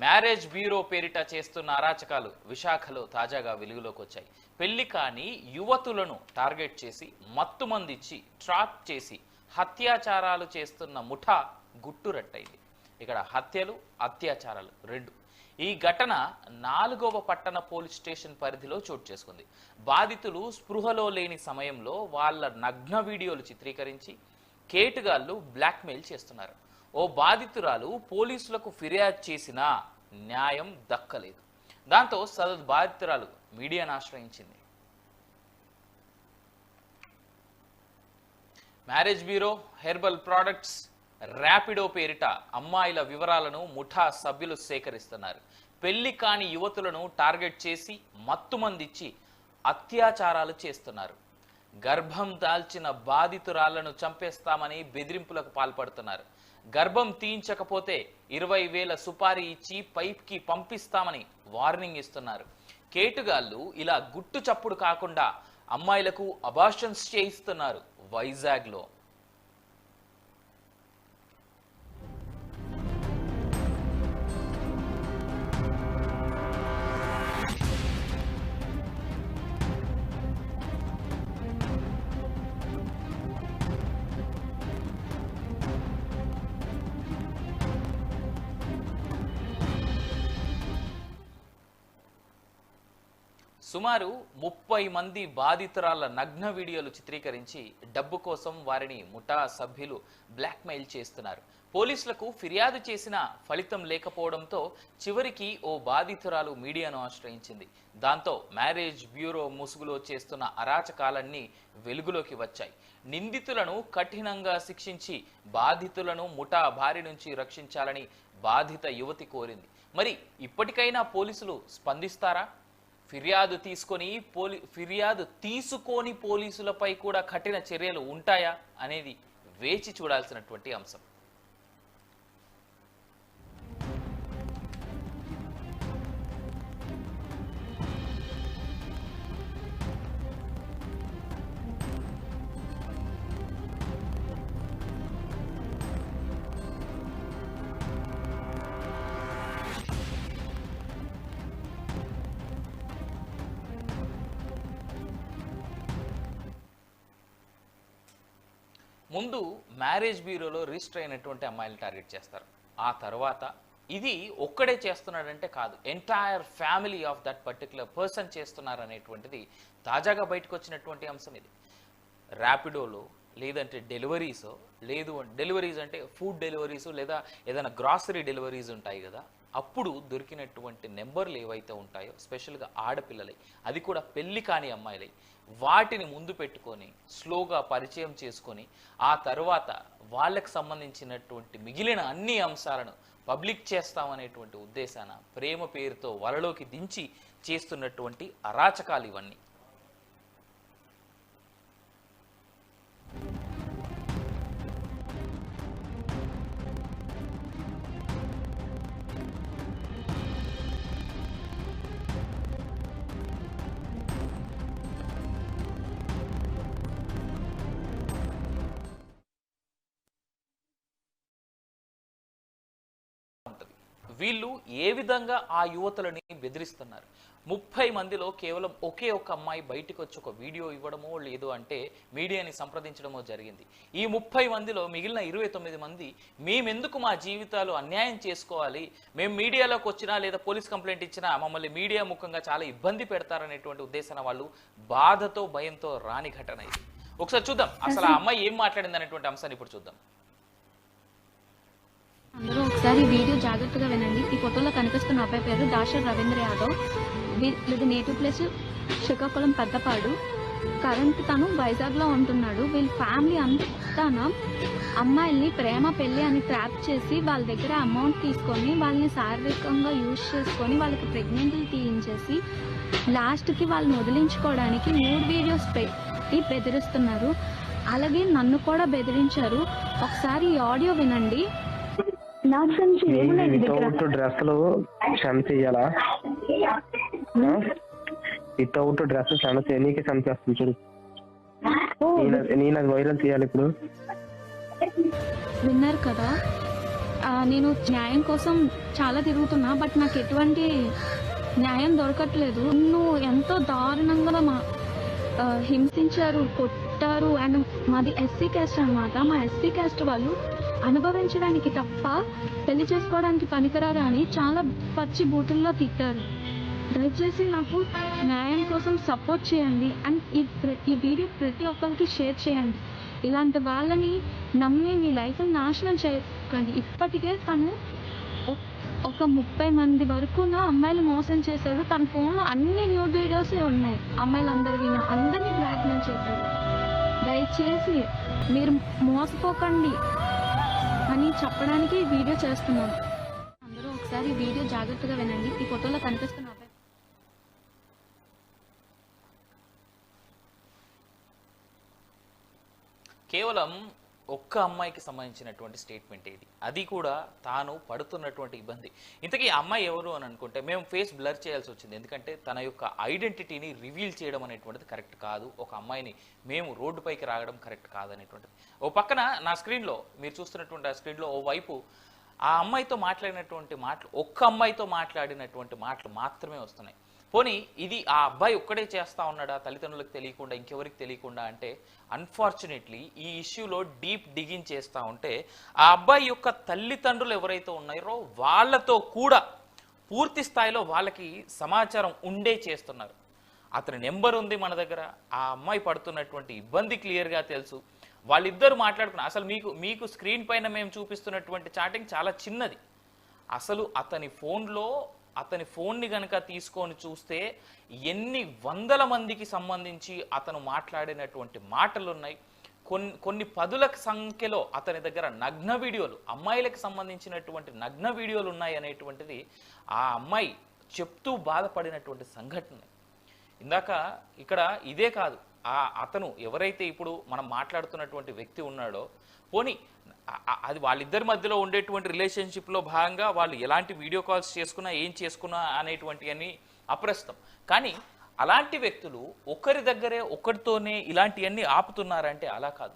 Marriage bureau పేరిట చేస్తున్న అరాచకాలు విశాఖలో తాజాగా వెలుగులోకి వచ్చాయి. పెళ్లి కాని యువతులను టార్గెట్ చేసి మత్తుమందిచ్చి ట్రాప్ చేసి హత్యాచారాలు చేస్తున్న ముఠా గుట్టురట్టయింది. ఇక్కడ హత్యలు అత్యాచారాలు రెండు. ఈ ఘటన 4వ పట్టణ పోలీస్ స్టేషన్ పరిధిలో చోటు చేసుకుంది. బాధితులు స్పృహలో లేని సమయంలో వాళ్ళ నగ్న వీడియోలు చిత్రీకరించి కేటుగాళ్లు బ్లాక్మెయిల్ చేస్తున్నారు. ఓ బాధితురాలు పోలీసులకు ఫిర్యాదు చేసినా న్యాయం దక్కలేదు. దాంతో సదరు బాధితురాలు మీడియాను ఆశ్రయించింది. Marriage bureau, herbal products, Rapido పేరిట అమ్మాయిల వివరాలను ముఠా సభ్యులు సేకరిస్తున్నారు. పెళ్లి కాని యువతులను టార్గెట్ చేసి మత్తుమందిచ్చి అత్యాచారాలు చేస్తున్నారు. గర్భం దాల్చిన బాధితురాళ్లను చంపేస్తామని బెదిరింపులకు పాల్పడుతున్నారు. గర్భం తీయించకపోతే 20,000 సుపారీ ఇచ్చి పైప్కి పంపిస్తామని వార్నింగ్ ఇస్తున్నారు. కేటుగాళ్లు ఇలా గుట్టు చప్పుడు కాకుండా అమ్మాయిలకు అబార్షన్స్ చేయిస్తున్నారు. వైజాగ్లో సుమారు 30 మంది బాధితురాల నగ్న వీడియోలు చిత్రీకరించి డబ్బు కోసం వారిని ముఠా సభ్యులు బ్లాక్మెయిల్ చేస్తున్నారు. పోలీసులకు ఫిర్యాదు చేసిన ఫలితం లేకపోవడంతో చివరికి ఓ బాధితురాలు మీడియాను ఆశ్రయించింది. దాంతో మ్యారేజ్ బ్యూరో ముసుగులో చేస్తున్న అరాచకాలన్నీ వెలుగులోకి వచ్చాయి. నిందితులను కఠినంగా శిక్షించి బాధితులను ముఠా బారి నుంచి రక్షించాలని బాధిత యువతి కోరింది. మరి ఇప్పటికైనా పోలీసులు స్పందిస్తారా? ఫిర్యాదు తీసుకొని పోలీసులపై కూడా కఠిన చర్యలు ఉంటాయా అనేది వేచి చూడాల్సినటువంటి అంశం. ముందు మ్యారేజ్ బ్యూరోలో రిజిస్టర్ అయినటువంటి అమ్మాయిలు టార్గెట్ చేస్తారు. ఆ తర్వాత ఇది ఒక్కడే చేస్తున్నాడంటే కాదు, entire family of that particular person చేస్తున్నారు అనేటువంటిది తాజాగా బయటకు వచ్చినటువంటి అంశం. ఇది ర్యాపిడోలో లేదంటే డెలివరీస్ అంటే ఫుడ్ డెలివరీస్ లేదా ఏదైనా గ్రాసరీ డెలివరీస్ ఉంటాయి కదా, అప్పుడు దొరికినటువంటి నెంబర్లు ఏవైతే ఉంటాయో స్పెషల్గా ఆడపిల్లలై, అది కూడా పెళ్లి కాని అమ్మాయిలై, వాటిని ముందు పెట్టుకొని స్లోగా పరిచయం చేసుకొని ఆ తర్వాత వాళ్ళకి సంబంధించినటువంటి మిగిలిన అన్ని అంశాలను పబ్లిక్ చేస్తామనేటువంటి ఉద్దేశాన ప్రేమ పేరుతో వలలోకి దించి చేస్తున్నటువంటి అరాచకాలు ఇవన్నీ. వీళ్ళు ఏ విధంగా ఆ యువతులని బెదిరిస్తున్నారు? 30 మందిలో కేవలం ఒకే ఒక అమ్మాయి బయటికి వచ్చి ఒక వీడియో ఇవ్వడమో లేదు అంటే మీడియాని సంప్రదించడమో జరిగింది. ఈ 30 మందిలో మిగిలిన 29 మంది మేమెందుకు మా జీవితాలు అన్యాయం చేసుకోవాలి, మేము మీడియాలోకి వచ్చినా లేదా పోలీస్ కంప్లైంట్ ఇచ్చినా మమ్మల్ని మీడియా ముఖంగా చాలా ఇబ్బంది పెడతారనేటువంటి ఉద్దేశాన వాళ్ళు బాధతో భయంతో రాని ఘటన ఇది. ఒకసారి చూద్దాం అసలు ఆ అమ్మాయి ఏం మాట్లాడింది అనేటువంటి అంశాన్ని ఇప్పుడు చూద్దాం. అందరూ ఒకసారి వీడియో జాగ్రత్తగా వినండి. ఈ ఫోటోలో కనిపిస్తున్న అబ్బాయి పేరు దాశర్ రవీంద్ర యాదవ్. వీళ్ళది native place Srikakulam Peddapadu. Current తను వైజాగ్లో ఉంటున్నాడు. వీళ్ళ ఫ్యామిలీ అంతా అమ్మాయిల్ని ప్రేమ పెళ్లి అని ట్రాప్ చేసి వాళ్ళ దగ్గర అమౌంట్ తీసుకొని వాళ్ళని శారీరకంగా యూజ్ చేసుకొని వాళ్ళకి ప్రెగ్నెంట్లు తీయించేసి లాస్ట్కి వాళ్ళని వదిలించుకోవడానికి 3 వీడియోస్ పెట్టి బెదిరిస్తున్నారు. అలాగే నన్ను కూడా బెదిరించారు. ఒకసారి ఈ ఆడియో వినండి. వితౌట్ డ్రెస్లు క్షమ చెయ్యాలా? వితౌట్ డ్రెస్ క్షమ నీకే క్షమ చేస్తాను చూడు. నేను అది వైరల్ చేయాలి ఇప్పుడు. విన్నారు కదా, నేను న్యాయం కోసం చాలా తిరుగుతున్నా, బట్ నాకు ఎటువంటి న్యాయం దొరకట్లేదు. నన్ను ఎంతో దారుణంగా హింసించారు, కొట్టారు. అండ్ మాది ఎస్సీ క్యాస్ట్ అనమాట. మా ఎస్సీ క్యాస్ట్ వాళ్ళు అనుభవించడానికి తప్ప పెళ్లి చేసుకోవడానికి పనికిరారు అని చాలా పచ్చి బూతుల్లో తిట్టారు. దయచేసి నాకు న్యాయం కోసం సపోర్ట్ చేయండి అండ్ ఈ వీడియో ప్రతి ఒక్కరికి షేర్ చేయండి. ఇలాంటి వాళ్ళని నమ్మి మీ లైఫ్ని నాశనం చేయకండి. ఇప్పటికే తను ఒక 30 మంది వరకు అమ్మాయిలు మోసం చేశారు. తన ఫోన్లో అన్ని న్యూడ్ వీడియోసే ఉన్నాయి. అమ్మాయిలందరికీ అందరినీ బ్లాక్మెయిల్ చేశారు. దయచేసి మీరు మోసపోకండి అని చెప్పడానికి ఈ వీడియో చేస్తున్నాను. అందరూ ఒకసారి ఈ వీడియో జాగ్రత్తగా వినండి. ఈ ఫోటోలో కనిపిస్తున్న అబ్బాయి కేవలం ఒక్క అమ్మాయికి సంబంధించినటువంటి స్టేట్మెంట్ ఇది, అది కూడా తాను పడుతున్నటువంటి ఇబ్బంది. ఇంతకీ ఆ అమ్మాయి ఎవరు అని అనుకుంటే మేము ఫేస్ బ్లర్ చేయాల్సి వచ్చింది, ఎందుకంటే తన యొక్క ఐడెంటిటీని రివీల్ చేయడం అనేటువంటిది కరెక్ట్ కాదు. ఒక అమ్మాయిని మేము రోడ్డుపైకి రావడం కరెక్ట్ కాదు అనేటువంటిది. ఓ పక్కన నా స్క్రీన్లో మీరు చూస్తున్నటువంటి ఆ స్క్రీన్లో ఓ వైపు ఆ అమ్మాయితో మాట్లాడినటువంటి మాటలు, ఒక్క అమ్మాయితో మాట్లాడినటువంటి మాటలు మాత్రమే వస్తున్నాయి. పోనీ ఇది ఆ అబ్బాయి ఒక్కడే చేస్తా ఉన్నాడా, తల్లిదండ్రులకు తెలియకుండా, ఇంకెవరికి తెలియకుండా అంటే అన్ఫార్చునేట్లీ ఈ ఇష్యూలో డీప్ డిగింగ్ చేస్తూ ఉంటే ఆ అబ్బాయి యొక్క తల్లిదండ్రులు ఎవరైతే ఉన్నారో వాళ్ళతో కూడా పూర్తి స్థాయిలో వాళ్ళకి సమాచారం ఉండే చేస్తున్నారు. అతని నెంబర్ ఉంది మన దగ్గర, ఆ అమ్మాయి పడుతున్నటువంటి ఇబ్బంది క్లియర్గా తెలుసు. వాళ్ళిద్దరు మాట్లాడుకున్నారు. అసలు మీకు స్క్రీన్ పైన మేము చూపిస్తున్నటువంటి చాటింగ్ చాలా చిన్నది. అసలు అతని ఫోన్ని కనుక తీసుకొని చూస్తే ఎన్ని వందల మందికి సంబంధించి అతను మాట్లాడినటువంటి మాటలు ఉన్నాయి. కొన్ని పదుల సంఖ్యలో అతని దగ్గర నగ్న వీడియోలు, అమ్మాయిలకు సంబంధించినటువంటి నగ్న వీడియోలు ఉన్నాయి అనేటువంటిది ఆ అమ్మాయి చెప్తూ బాధపడినటువంటి సంఘటన. ఇందాక ఇక్కడ ఇదే కాదు, అతను ఎవరైతే ఇప్పుడు మనం మాట్లాడుతున్నటువంటి వ్యక్తి ఉన్నాడో, పోనీ అది వాళ్ళిద్దరి మధ్యలో ఉండేటువంటి రిలేషన్షిప్లో భాగంగా వాళ్ళు ఎలాంటి వీడియో కాల్స్ చేసుకున్నా ఏం చేసుకున్నా అనేటువంటివన్నీ అప్రస్తుతం. కానీ అలాంటి వ్యక్తులు ఒకరి దగ్గరే ఒకరితోనే ఇలాంటివన్నీ ఆపుతున్నారంటే అలా కాదు.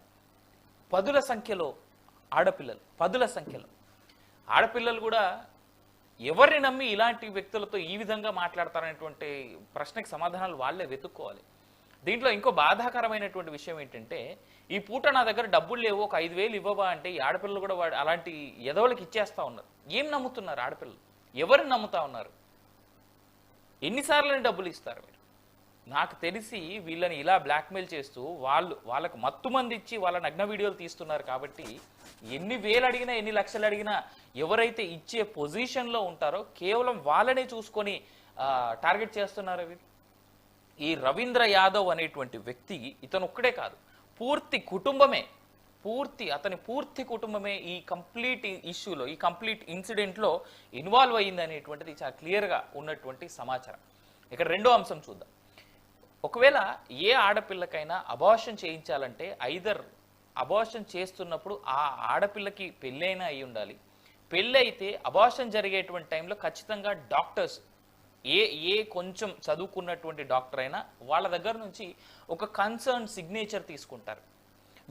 పదుల సంఖ్యలో ఆడపిల్లలు కూడా ఎవరిని నమ్మి ఇలాంటి వ్యక్తులతో ఈ విధంగా మాట్లాడతారనేటువంటి ప్రశ్నకి సమాధానాలు వాళ్ళే వెతుక్కోవాలి. దీంట్లో ఇంకో బాధాకరమైనటువంటి విషయం ఏంటంటే, ఈ పూట నా దగ్గర డబ్బులు లేవు, ఒక 5,000 ఇవ్వవా అంటే ఈ ఆడపిల్లలు కూడా అలాంటి ఎదవలకి ఇచ్చేస్తా ఉన్నారు. ఏం నమ్ముతున్నారు ఆడపిల్లలు? ఎవరిని నమ్ముతా ఉన్నారు? ఎన్నిసార్లు డబ్బులు ఇస్తారు మీరు? నాకు తెలిసి వీళ్ళని ఇలా బ్లాక్మెయిల్ చేస్తూ వాళ్ళకు మత్తు మంది ఇచ్చి వాళ్ళ నగ్న వీడియోలు తీస్తున్నారు. కాబట్టి ఎన్ని వేలు అడిగినా ఎన్ని లక్షలు అడిగినా ఎవరైతే ఇచ్చే పొజిషన్లో ఉంటారో కేవలం వాళ్ళనే చూసుకొని టార్గెట్ చేస్తున్నారు వీళ్ళు. ఈ రవీంద్ర యాదవ్ అనేటువంటి వ్యక్తి ఇతను ఒక్కడే కాదు, అతని పూర్తి కుటుంబమే ఈ కంప్లీట్ ఇష్యూలో, ఈ కంప్లీట్ ఇన్సిడెంట్లో ఇన్వాల్వ్ అయ్యింది అనేటువంటిది చాలా క్లియర్గా ఉన్నటువంటి సమాచారం. ఇక్కడ రెండో అంశం చూద్దాం. ఒకవేళ ఏ ఆడపిల్లకైనా అబార్షన్ చేయించాలంటే ఐదర్ అబార్షన్ చేస్తున్నప్పుడు ఆ ఆడపిల్లకి పెళ్ళైనా అయి ఉండాలి. పెళ్ళి అయితే అబార్షన్ జరిగేటువంటి టైంలో ఖచ్చితంగా డాక్టర్స్ ఏ కొంచెం చదువుకున్నటువంటి డాక్టర్ అయినా వాళ్ళ దగ్గర నుంచి ఒక కన్సర్న్ సిగ్నేచర్ తీసుకుంటారు.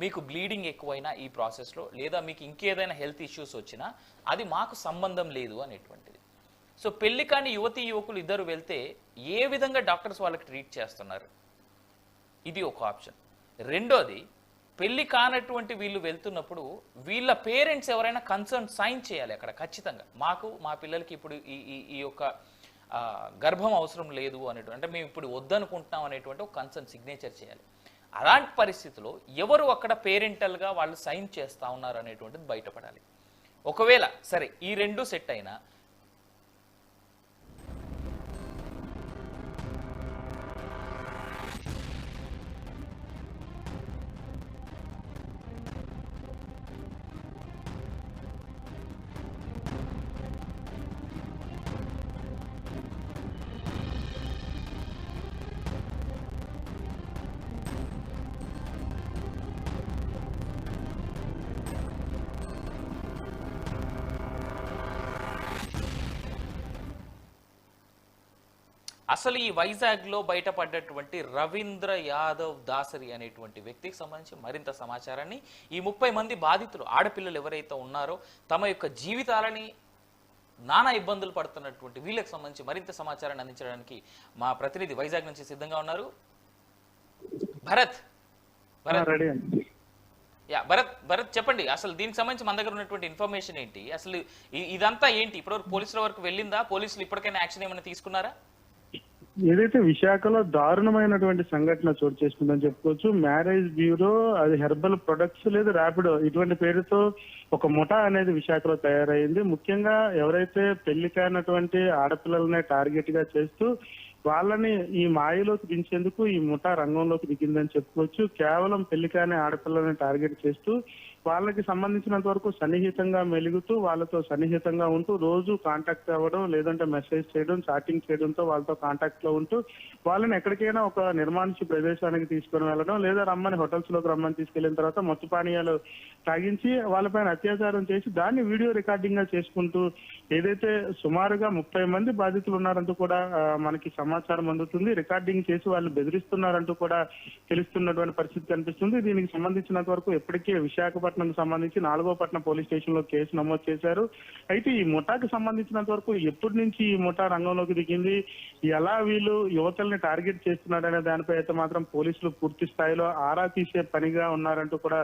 మీకు బ్లీడింగ్ ఎక్కువైనా ఈ ప్రాసెస్లో, లేదా మీకు ఇంకేదైనా హెల్త్ ఇష్యూస్ వచ్చినా అది మాకు సంబంధం లేదు అనేటువంటిది. సో పెళ్లి కాని యువకులు ఇద్దరు వెళ్తే ఏ విధంగా డాక్టర్స్ వాళ్ళకి ట్రీట్ చేస్తున్నారు, ఇది ఒక ఆప్షన్. రెండోది, పెళ్లి కానటువంటి వీళ్ళు వెళ్తున్నప్పుడు వీళ్ళ పేరెంట్స్ ఎవరైనా కన్సర్న్ సైన్ చేయాలి అక్కడ ఖచ్చితంగా. మా పిల్లలకి ఇప్పుడు ఈ యొక్క గర్భం అవసరం లేదు అనేటువంటి, అంటే మేము ఇప్పుడు వద్దనుకుంటున్నాం అనేటువంటి ఒక కన్సర్న్ సిగ్నేచర్ చేయాలి. అలాంటి పరిస్థితిలో ఎవరు అక్కడ పేరెంటల్గా వాళ్ళు సైన్ చేస్తూ ఉన్నారు అనేటువంటిది బయటపడాలి. ఒకవేళ సరే ఈ రెండు సెట్ అయినా అసలు ఈ వైజాగ్ లో బయటపడ్డటువంటి రవీంద్ర యాదవ్ దాసరి అనేటువంటి వ్యక్తికి సంబంధించి మరింత సమాచారాన్ని ఈ 30 మంది బాధితులు ఆడపిల్లలు ఎవరైతే ఉన్నారో తమ యొక్క జీవితాలని నానా ఇబ్బందులు పడుతున్నటువంటి వీళ్ళకి సంబంధించి మరింత సమాచారాన్ని అందించడానికి మా ప్రతినిధి వైజాగ్ నుంచి సిద్ధంగా ఉన్నారు. భరత్ భరత్ చెప్పండి, అసలు దీనికి సంబంధించి మన దగ్గర ఉన్నటువంటి ఇన్ఫర్మేషన్ ఏంటి, అసలు ఇదంతా ఏంటి, ఇప్పటివరకు పోలీసుల వరకు వెళ్ళిందా, పోలీసులు ఇప్పటికైనా యాక్షన్ ఏమైనా తీసుకున్నారా? ఏదైతే విశాఖలో దారుణమైనటువంటి సంఘటన చోటు చేసుకుందని చెప్పుకోవచ్చు. మ్యారేజ్ బ్యూరో, అది హెర్బల్ ప్రొడక్ట్స్ లేదా ర్యాపిడో ఇటువంటి పేరుతో ఒక ముఠా అనేది విశాఖలో తయారైంది. ముఖ్యంగా ఎవరైతే పెళ్లి కానటువంటి ఆడపిల్లలనే టార్గెట్ గా చేస్తూ వాళ్ళని ఈ మాయలోకి దించేందుకు ఈ ముఠా రంగంలోకి దిగిందని చెప్పుకోవచ్చు. కేవలం పెళ్లి కాని ఆడపిల్లలని టార్గెట్ చేస్తూ వాళ్ళకి సంబంధించినంత వరకు సన్నిహితంగా మెలుగుతూ వాళ్ళతో సన్నిహితంగా ఉంటూ రోజు కాంటాక్ట్ అవ్వడం, లేదంటే మెసేజ్ చేయడం, చాటింగ్ చేయడంతో వాళ్ళతో కాంటాక్ట్ లో ఉంటూ వాళ్ళని ఎక్కడికైనా ఒక నిర్మానుష్య ప్రదేశానికి తీసుకొని వెళ్ళడం, లేదా రమ్మని హోటల్స్ లోకి రమ్మని తీసుకెళ్లిన తర్వాత మత్తు పానీయాలు తాగించి వాళ్ళపైన అత్యాచారం చేసి దాన్ని వీడియో రికార్డింగ్ గా చేసుకుంటూ ఏదైతే సుమారుగా 30 మంది బాధితులు ఉన్నారంటూ కూడా మనకి సమాచారం అందుతుంది. రికార్డింగ్ చేసి వాళ్ళు బెదిరిస్తున్నారంటూ కూడా తెలుస్తున్నటువంటి పరిస్థితి కనిపిస్తుంది. దీనికి సంబంధించినంత వరకు ఇప్పటికే విశాఖపట్నం సంబంధించి 4వ పట్నం పోలీస్ స్టేషన్ లో కేసు నమోదు చేశారు. అయితే ఈ ముఠాకి సంబంధించినంత వరకు ఎప్పటి నుంచి ఈ ముఠా రంగంలోకి దిగింది, ఎలా వీళ్ళు యువతల్ని టార్గెట్ చేస్తున్నారనే దానిపై అయితే మాత్రం పోలీసులు పూర్తి స్థాయిలో ఆరా తీసే పనిగా ఉన్నారంటూ కూడా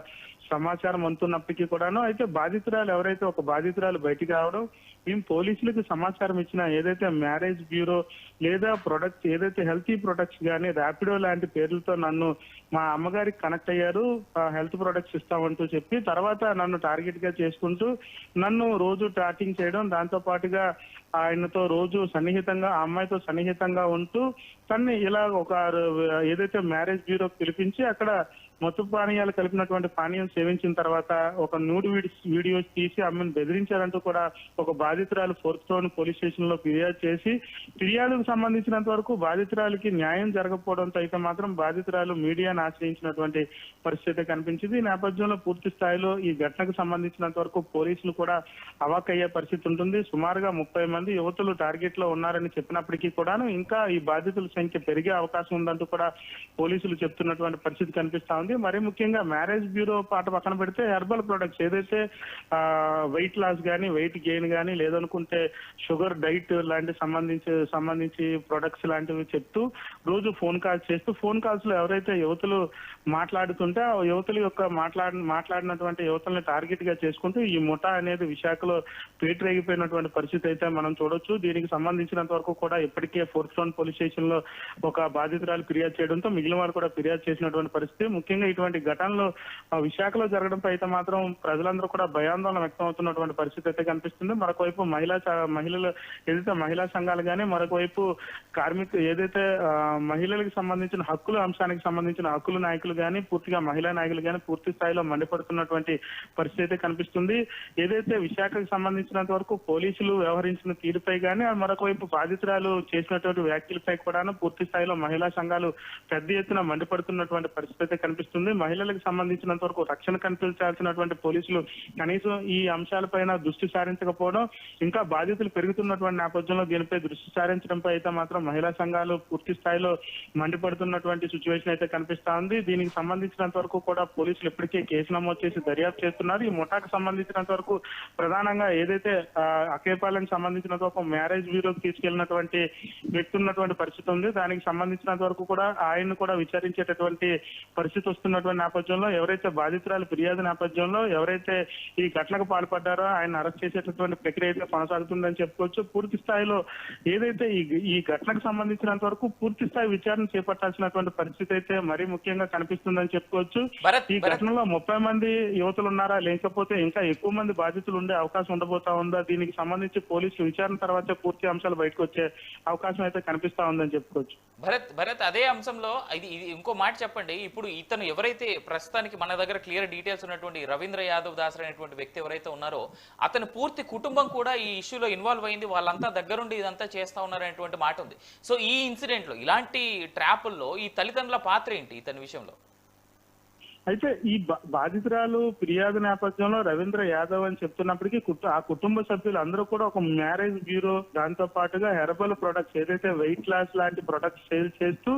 సమాచారం అందుతున్నప్పటికీ కూడాను, అయితే బాధితురాలు ఎవరైతే ఒక బాధితురాలు బయటికి రావడం, మేము పోలీసులకు సమాచారం ఇచ్చిన ఏదైతే మ్యారేజ్ బ్యూరో లేదా ప్రొడక్ట్స్ ఏదైతే హెల్తీ ప్రొడక్ట్స్ కానీ ర్యాపిడో లాంటి పేర్లతో నన్ను మా అమ్మగారికి కనెక్ట్ అయ్యారు, హెల్త్ ప్రొడక్ట్స్ ఇస్తామంటూ చెప్పి తర్వాత నన్ను టార్గెట్ గా చేసుకుంటూ నన్ను రోజు చాటింగ్ చేయడం, దాంతో పాటుగా ఆయనతో రోజు సన్నిహితంగా ఆ అమ్మాయితో సన్నిహితంగా ఉంటూ తన్ని ఇలా ఒక ఏదైతే మ్యారేజ్ బ్యూరో పిలిపించి అక్కడ మత్తు పానీయాలు కలిపినటువంటి పానీయం సేవించిన తర్వాత ఒక న్యూడ్ వీడియోస్ తీసి ఆమెను బెదిరించారంటూ కూడా ఒక బాధితురాలు 4th టౌన్ పోలీస్ స్టేషన్ లో ఫిర్యాదు చేసి, ఫిర్యాదుకు సంబంధించినంత వరకు బాధితురాలకి న్యాయం జరగకపోవడంతో అయితే మాత్రం బాధితురాలు మీడియాను ఆశ్రయించినటువంటి పరిస్థితి కనిపించింది. ఈ నేపథ్యంలో పూర్తి స్థాయిలో ఈ ఘటనకు సంబంధించినంత వరకు పోలీసులు కూడా అవాక్కయ్యే పరిస్థితి ఉంటుంది. సుమారుగా 30 మంది యువతులు టార్గెట్ లో ఉన్నారని చెప్పినప్పటికీ కూడాను ఇంకా ఈ బాధితుల సంఖ్య పెరిగే అవకాశం ఉందంటూ కూడా పోలీసులు చెప్తున్నటువంటి పరిస్థితి కనిపిస్తా ఉంది. మరి ముఖ్యంగా మ్యారేజ్ బ్యూరో పాట పక్కన పెడితే హెర్బల్ ప్రొడక్ట్స్ ఏదైతే వెయిట్ లాస్ కానీ వెయిట్ గెయిన్ కానీ లేదనుకుంటే షుగర్ డైట్ లాంటి సంబంధించి ప్రొడక్ట్స్ లాంటివి చెప్తూ రోజు ఫోన్ కాల్స్ చేస్తూ ఫోన్ కాల్స్ లో ఎవరైతే యువతులు మాట్లాడుతుంటే ఆ యువతుల యొక్క మాట్లాడినటువంటి యువతల్ని టార్గెట్ గా చేసుకుంటూ ఈ ముఠా అనేది విశాఖలో పేటరేగిపోయినటువంటి పరిస్థితి అయితే మనం చూడొచ్చు. దీనికి సంబంధించినంత వరకు కూడా ఇప్పటికే 4th టౌన్ పోలీస్ స్టేషన్ లో ఒక బాధితురాలు ఫిర్యాదు చేయడంతో మిగిలిన వారు కూడా ఫిర్యాదు చేసినటువంటి పరిస్థితి. ముఖ్యంగా ఇటువంటి ఘటనలు విశాఖలో జరగడంపై అయితే మాత్రం ప్రజలందరూ కూడా భయాందోళన వ్యక్తం అవుతున్నటువంటి పరిస్థితి అయితే కనిపిస్తుంది. మరొకవైపు మహిళలు ఏదైతే మహిళా సంఘాలు కానీ, మరొకవైపు ఏదైతే మహిళలకు సంబంధించిన హక్కుల అంశానికి సంబంధించిన హక్కుల నాయకులు కానీ, పూర్తిగా మహిళా నాయకులు కానీ పూర్తి స్థాయిలో మండిపడుతున్నటువంటి పరిస్థితి అయితే కనిపిస్తుంది. ఏదైతే విశాఖకు సంబంధించినంత వరకు పోలీసులు వ్యవహరించిన తీరుపై కానీ, మరొకవైపు బాధితురాలు చేసినటువంటి వ్యాఖ్యలపై కూడా పూర్తి స్థాయిలో మహిళా సంఘాలు పెద్ద ఎత్తున మండిపడుతున్నటువంటి పరిస్థితి అయితే కనిపిస్తుంది. మహిళలకు సంబంధించినంత వరకు రక్షణ కల్పించాల్సినటువంటి పోలీసులు కనీసం ఈ అంశాలపైన దృష్టి సారించకపోవడం, ఇంకా బాధితులు పెరుగుతున్నటువంటి నేపథ్యంలో దీనిపై దృష్టి సారించడంపై అయితే మాత్రం మహిళా సంఘాలు పూర్తి స్థాయిలో మండిపడుతున్నటువంటి సిచ్యువేషన్ అయితే కనిపిస్తా ఉంది. దీనికి సంబంధించినంత వరకు కూడా పోలీసులు ఇప్పటికే కేసు నమోదు చేసి దర్యాప్తు చేస్తున్నారు. ఈ ముఠాకు సంబంధించినంత వరకు ప్రధానంగా ఏదైతే అకేపాలకు సంబంధించినంత వరకు మ్యారేజ్ బ్యూరోకి తీసుకెళ్లినటువంటి వ్యక్తి ఉన్నటువంటి పరిస్థితి ఉంది. దానికి సంబంధించినంత వరకు కూడా ఆయన్ని కూడా విచారించేటటువంటి పరిస్థితి వస్తున్నటువంటి నేపథ్యంలో ఎవరైతే బాధితురాలు ఫిర్యాదు నేపథ్యంలో ఎవరైతే ఈ ఘటనకు పాల్పడ్డారో ఆయన అరెస్ట్ చేసేటటువంటి ప్రక్రియ అయితే కొనసాగుతుందని చెప్పుకోవచ్చు. పూర్తి స్థాయిలో ఏదైతే ఈ ఘటనకు సంబంధించినంత వరకు పూర్తి స్థాయి విచారణ చేపట్టాల్సినటువంటి పరిస్థితి అయితే మరీ ముఖ్యంగా కనిపిస్తుందని చెప్పుకోవచ్చు. ఈ ఘటనలో 30 మంది యువతులు ఉన్నారా, లేకపోతే ఇంకా ఎక్కువ మంది బాధితులు ఉండే అవకాశం ఉండబోతా ఉందా, దీనికి సంబంధించి పోలీసులు విచారణ తర్వాత పూర్తి అంశాలు బయటకు వచ్చే అవకాశం అయితే కనిపిస్తా ఉందని చెప్పుకోవచ్చు. భరత్ అదే అంశంలో ఇది ఇంకో మాట చెప్పండి. ఇప్పుడు ఇతను ఎవరైతే ప్రస్తుతానికి మన దగ్గర క్లియర్ డీటెయిల్స్ ఉన్నటువంటి రవీంద్ర యాదవ్ దాసర్ అనేటువంటి వ్యక్తి ఎవరైతే ఉన్నారో అతను పూర్తి కుటుంబం కూడా ఈ ఇష్యూలో ఇన్వాల్వ్ అయింది, వాళ్ళంతా దగ్గరుండి ఇదంతా చేస్తా ఉన్నారనేటువంటి మాట ఉంది. సో ఈ ఇన్సిడెంట్ లో ఇలాంటి ట్రాపుల్లో ఈ తల్లిదండ్రుల పాత్ర ఏంటి ఇతని విషయంలో? అయితే ఈ బాధితురాలు ఫిర్యాదు నేపథ్యంలో రవీంద్ర యాదవ్ అని చెప్తున్నప్పటికీ ఆ కుటుంబ సభ్యులు అందరూ కూడా ఒక మ్యారేజ్ బ్యూరో, దాంతో పాటుగా హెర్బల్ ప్రొడక్ట్స్ ఏదైతే వెయిట్ లాస్ లాంటి ప్రొడక్ట్స్ సేల్ చేస్తూ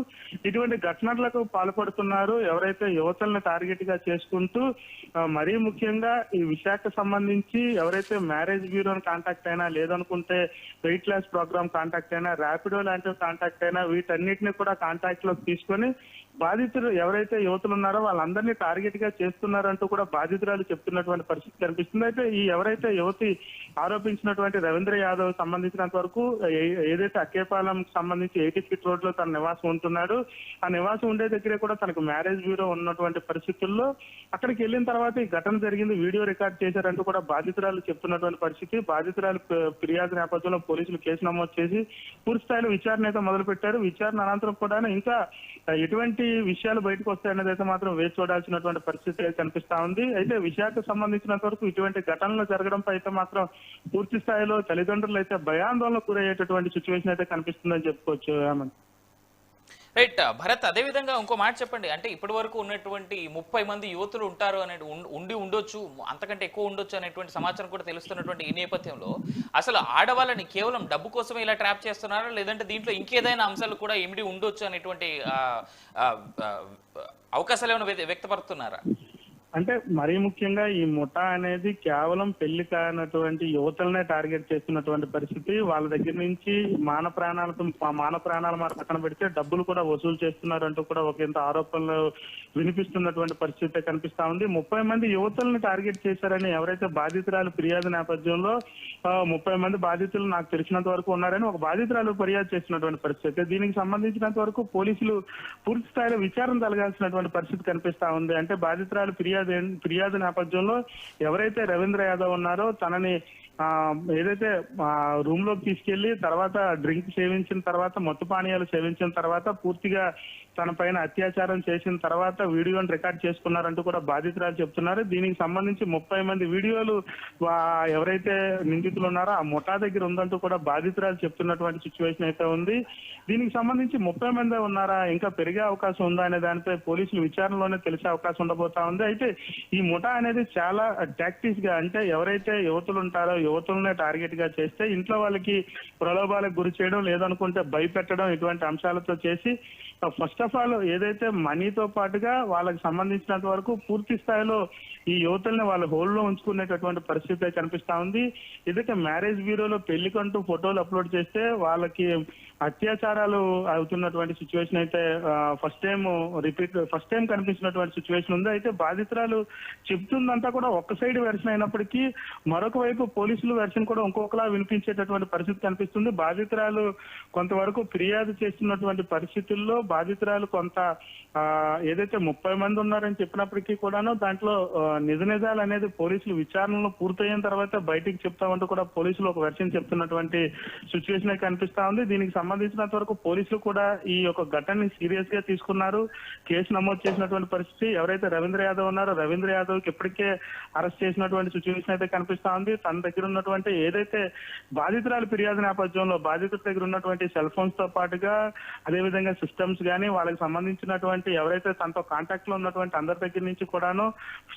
ఇటువంటి ఘటనలకు పాల్పడుతున్నారు. ఎవరైతే యువతలను టార్గెట్ గా చేసుకుంటూ మరీ ముఖ్యంగా ఈ విశాఖ సంబంధించి ఎవరైతే మ్యారేజ్ బ్యూరోని కాంటాక్ట్ అయినా, లేదనుకుంటే వెయిట్ లాస్ ప్రోగ్రామ్ కాంటాక్ట్ అయినా, ర్యాపిడో లాంటివి కాంటాక్ట్ అయినా, వీటన్నిటిని కూడా కాంటాక్ట్ లోకి తీసుకొని బాధితులు ఎవరైతే యువతులు ఉన్నారో వాళ్ళందరినీ టార్గెట్ గా చేస్తున్నారంటూ కూడా బాధితురాలు చెప్తున్నటువంటి పరిస్థితి కనిపిస్తుంది. అయితే ఈ ఎవరైతే యువతి ఆరోపించినటువంటి రవీంద్ర యాదవ్ సంబంధించినంత వరకు ఏదైతే అక్కేపాలెం సంబంధించి 80 ఫీట్ రోడ్ లో తన నివాసం ఉంటున్నాడు, ఆ నివాసం ఉండే దగ్గరే కూడా తనకు మ్యారేజ్ బ్యూరో ఉన్నటువంటి పరిస్థితుల్లో అక్కడికి వెళ్ళిన తర్వాత ఈ ఘటన జరిగింది, వీడియో రికార్డ్ చేశారంటూ కూడా బాధితురాలు చెప్తున్నటువంటి పరిస్థితి. బాధితురాలు ఫిర్యాదు నేపథ్యంలో పోలీసులు కేసు నమోదు చేసి పూర్తి స్థాయిలో విచారణ అయితే మొదలు పెట్టారు. విచారణ అనంతరం కూడా ఇంకా ఎటువంటి విషయాలు బయటకు వస్తాయనేది అయితే మాత్రం వేచి చూడాల్సినటువంటి పరిస్థితి కనిపిస్తా ఉంది. అయితే విశాఖకు సంబంధించినంత వరకు ఇటువంటి ఘటనలు జరగడంపై అయితే మాత్రం పూర్తి స్థాయిలో తల్లిదండ్రులు అయితే భయాందోళనకు గురయ్యేటటువంటి సిచ్యువేషన్ అయితే కనిపిస్తుందని చెప్పుకోవచ్చు. రైట్ భరత్, అదే విధంగా ఇంకో మాట చెప్పండి. అంటే ఇప్పటి వరకు ఉన్నటువంటి 30 మంది యువతులు ఉంటారు అనే ఉండొచ్చు, అంతకంటే ఎక్కువ ఉండొచ్చు అనేటువంటి సమాచారం కూడా తెలుస్తున్నటువంటి ఈ నేపథ్యంలో అసలు ఆడవాళ్ళని కేవలం డబ్బు కోసమే ఇలా ట్రాప్ చేస్తున్నారా, లేదంటే దీంట్లో ఇంకేదైనా అంశాలు కూడా ఇమిడి ఉండొచ్చు అనేటువంటి అవకాశాలు ఏమైనా వ్యక్తపరుస్తున్నారా? అంటే మరీ ముఖ్యంగా ఈ ముఠా అనేది కేవలం పెళ్లి కానటువంటి యువతలనే టార్గెట్ చేస్తున్నటువంటి పరిస్థితి. వాళ్ళ దగ్గర నుంచి మాన ప్రాణాలు మరి పక్కన పెడితే డబ్బులు కూడా వసూలు చేస్తున్నారంటూ కూడా ఒక ఇంత ఆరోపణలు వినిపిస్తున్నటువంటి పరిస్థితి కనిపిస్తా ఉంది. 30 మంది యువతలను టార్గెట్ చేశారని ఎవరైతే బాధితురాలు ఫిర్యాదు నేపథ్యంలో 30 మంది బాధితులు నాకు తెలిసినంత వరకు ఉన్నారని ఒక బాధితురాలు ఫిర్యాదు చేస్తున్నటువంటి పరిస్థితి. దీనికి సంబంధించినంత వరకు పోలీసులు పూర్తి స్థాయిలో విచారణ జరగాల్సినటువంటి పరిస్థితి కనిపిస్తా ఉంది. అంటే బాధితురాలు ఫిర్యాదు నేపథ్యంలో ఎవరైతే రవీంద్ర యాదవ్ ఉన్నారో తనని ఏదైతే రూమ్ లోకి తీసుకెళ్లి తర్వాత డ్రింక్ సేవించిన తర్వాత, మత్తు పానీయాలు సేవించిన తర్వాత పూర్తిగా తన పైన అత్యాచారం చేసిన తర్వాత వీడియోని రికార్డ్ చేసుకున్నారంటూ కూడా బాధితురాలు చెప్తున్నారు. దీనికి సంబంధించి 30 మంది వీడియోలు ఎవరైతే నిందితులు ఉన్నారో ఆ ముఠా దగ్గర ఉందంటూ కూడా బాధితురాలు చెప్తున్నటువంటి సిచ్యువేషన్ అయితే ఉంది. దీనికి సంబంధించి 30 మంది ఉన్నారా, ఇంకా పెరిగే అవకాశం ఉందా అనే దానిపై పోలీసులు విచారణలోనే తెలిసే అవకాశం ఉండబోతా ఉంది. అయితే ఈ ముఠా అనేది చాలా టాక్టిక్స్ గా, అంటే ఎవరైతే యువతులు ఉంటారో యువతులనే టార్గెట్ గా చేస్తే ఇంట్లో వాళ్ళకి ప్రలోభాలకు గురి చేయడం, లేదనుకుంటే భయపెట్టడం, ఇటువంటి అంశాలతో చేసి ఫస్ట్ ఆఫ్ ఆల్ ఏదైతే మనీతో పాటుగా వాళ్ళకి సంబంధించినంత వరకు పూర్తి స్థాయిలో ఈ యువతల్ని వాళ్ళ హోల్డ్ లో ఉంచుకునేటటువంటి పరిస్థితి కనిపిస్తా ఉంది. ఏదైతే మ్యారేజ్ బ్యూరోలో పెళ్లికంటూ ఫోటోలు అప్లోడ్ చేస్తే వాళ్ళకి అత్యాచారాలు అవుతున్నటువంటి సిచ్యువేషన్ అయితే ఫస్ట్ టైం కనిపించినటువంటి సిచ్యువేషన్ ఉంది. అయితే బాధితురాలు చెప్తుందంతా కూడా ఒక్క సైడ్ వెర్షన్ అయినప్పటికీ మరొక వైపు పోలీసులు వెర్షన్ కూడా ఇంకొకలా వినిపించేటటువంటి పరిస్థితి కనిపిస్తుంది. బాధితురాలు కొంతవరకు ఫిర్యాదు చేస్తున్నటువంటి పరిస్థితుల్లో బాధితురాలు కొంత ఏదైతే 30 మంది ఉన్నారని చెప్పినప్పటికీ కూడాను దాంట్లో నిజాలు అనేది పోలీసులు విచారణలో పూర్తయిన తర్వాత బయటికి చెప్తామంటూ కూడా పోలీసులు ఒక వెర్షన్ చెప్తున్నటువంటి సిచ్యువేషన్ కనిపిస్తా ఉంది. దీనికి సంబంధించినంత వరకు పోలీసులు కూడా ఈ యొక్క ఘటనని సీరియస్ గా తీసుకున్నారు, కేసు నమోదు చేసినటువంటి పరిస్థితి. ఎవరైతే రవీంద్ర యాదవ్ ఉన్నారో రవీంద్ర యాదవ్ కి ఇప్పటికే అరెస్ట్ చేసినటువంటి సిచ్యువేషన్ అయితే కనిపిస్తా ఉంది. తన దగ్గర ఉన్నటువంటి ఏదైతే బాధితురాలు ఫిర్యాదు నేపథ్యంలో బాధితుల దగ్గర ఉన్నటువంటి సెల్ ఫోన్స్ తో పాటుగా అదేవిధంగా సిస్టమ్స్ కానీ వాళ్ళకి సంబంధించినటువంటి ఎవరైతే తనతో కాంటాక్ట్ లో ఉన్నటువంటి అందరి దగ్గర నుంచి కూడాను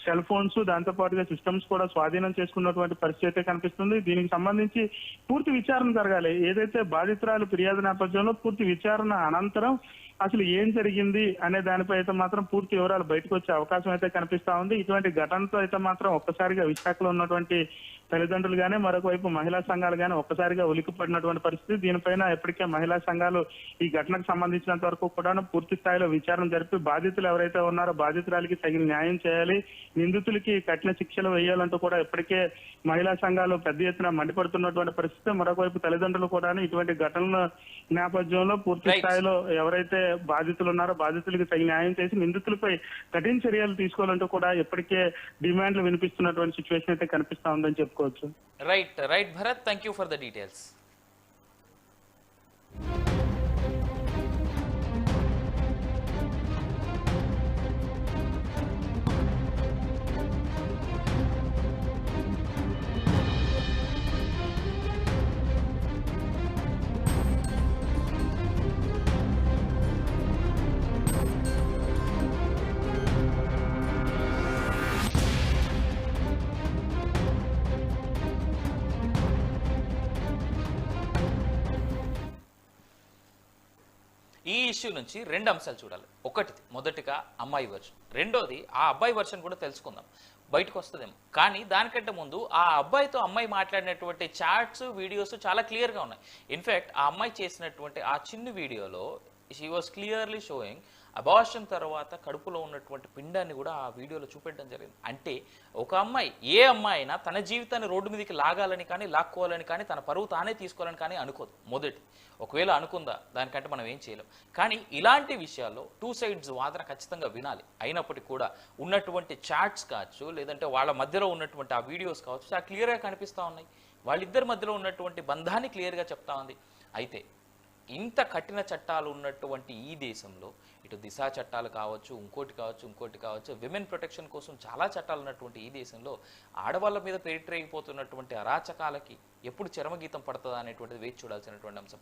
సెల్ ఫోన్స్, దాంతో పాటుగా సిస్టమ్స్ కూడా స్వాధీనం చేసుకున్నటువంటి పరిస్థితి కనిపిస్తుంది. దీనికి సంబంధించి పూర్తి విచారణ జరగాలి. ఏదైతే బాధితురాలు ఫిర్యాదు నేపథ్యంలో పూర్తి విచారణ అనంతరం అసలు ఏం జరిగింది అనే దానిపై అయితే మాత్రం పూర్తి వివరాలు బయటకు వచ్చే అవకాశం అయితే కనిపిస్తా ఉంది. ఇటువంటి ఘటనతో అయితే మాత్రం ఒక్కసారిగా విశాఖలో ఉన్నటువంటి తల్లిదండ్రులు గానీ, మరొక వైపు మహిళా సంఘాలు గానీ ఒక్కసారిగా ఉలిక్కిపడినటువంటి పరిస్థితి. దీనిపైన ఇప్పటికే మహిళా సంఘాలు ఈ ఘటనకు సంబంధించినంత వరకు కూడా పూర్తి స్థాయిలో విచారణ జరిపి బాధితులు ఎవరైతే ఉన్నారో బాధితురాలకి తగిన న్యాయం చేయాలి, నిందితులకి కఠిన శిక్షలు వేయాలంటూ కూడా ఇప్పటికే మహిళా సంఘాలు పెద్ద ఎత్తున మండిపడుతున్నటువంటి పరిస్థితి. మరొక వైపు తల్లిదండ్రులు కూడా ఇటువంటి ఘటనల నేపథ్యంలో పూర్తి స్థాయిలో ఎవరైతే బాధితులు ఉన్నారో బాధితులకి తగిన న్యాయం చేసి నిందితులపై కఠిన చర్యలు తీసుకోవాలంటూ కూడా ఇప్పటికే డిమాండ్లు వినిపిస్తున్నటువంటి సిచ్యువేషన్ అయితే కనిపిస్తా ఉందని చెప్పుకోవచ్చు. Right Bharat, thank you for the details. ఈ ఇష్యూ నుంచి 2 అంశాలు చూడాలి. మొదటిగా అమ్మాయి వర్షన్, రెండోది ఆ అబ్బాయి వర్షన్ కూడా తెలుసుకుందాం, బయటకు వస్తుందేమో. కానీ దానికంటే ముందు ఆ అబ్బాయితో అమ్మాయి మాట్లాడినటువంటి చాట్స్, వీడియోస్ చాలా క్లియర్గా ఉన్నాయి. ఇన్ఫ్యాక్ట్ ఆ అమ్మాయి చేసినటువంటి ఆ చిన్న వీడియోలో she was clearly showing abortion తర్వాత కడుపులో ఉన్నటువంటి పిండాన్ని కూడా ఆ వీడియోలో చూపెట్టడం జరిగింది. అంటే ఒక అమ్మాయి, ఏ అమ్మాయి అయినా తన జీవితాన్ని రోడ్డు మీదకి లాగాలని కానీ, లాక్కోవాలని కానీ, తన పరువు తానే తీసుకోవాలని కానీ అనుకోదు. ఒకవేళ అనుకుందా, దానికంటే మనం ఏం చేయలేం. కానీ ఇలాంటి విషయాల్లో 2 sides వాదన ఖచ్చితంగా వినాలి. అయినప్పటికీ కూడా ఉన్నటువంటి చాట్స్ కావచ్చు, లేదంటే వాళ్ళ మధ్యలో ఉన్నటువంటి ఆ వీడియోస్ కావచ్చు, చాలా క్లియర్గా కనిపిస్తూ ఉన్నాయి. వాళ్ళిద్దరి మధ్యలో ఉన్నటువంటి బంధాన్ని క్లియర్గా చెప్తా ఉంది. అయితే ఇంత కఠిన చట్టాలు ఉన్నటువంటి ఈ దేశంలో ఇటు దిశ చట్టాలు కావచ్చు, ఇంకోటి కావచ్చు, విమెన్ ప్రొటెక్షన్ కోసం చాలా చట్టాలు ఉన్నటువంటి ఈ దేశంలో ఆడవాళ్ళ మీద పెరిట్రేగిపోతున్నటువంటి అరాచకాలకి ఎప్పుడు చరమగీతం పడుతుందా అనేటువంటిది వేచి చూడాల్సినటువంటి అంశం.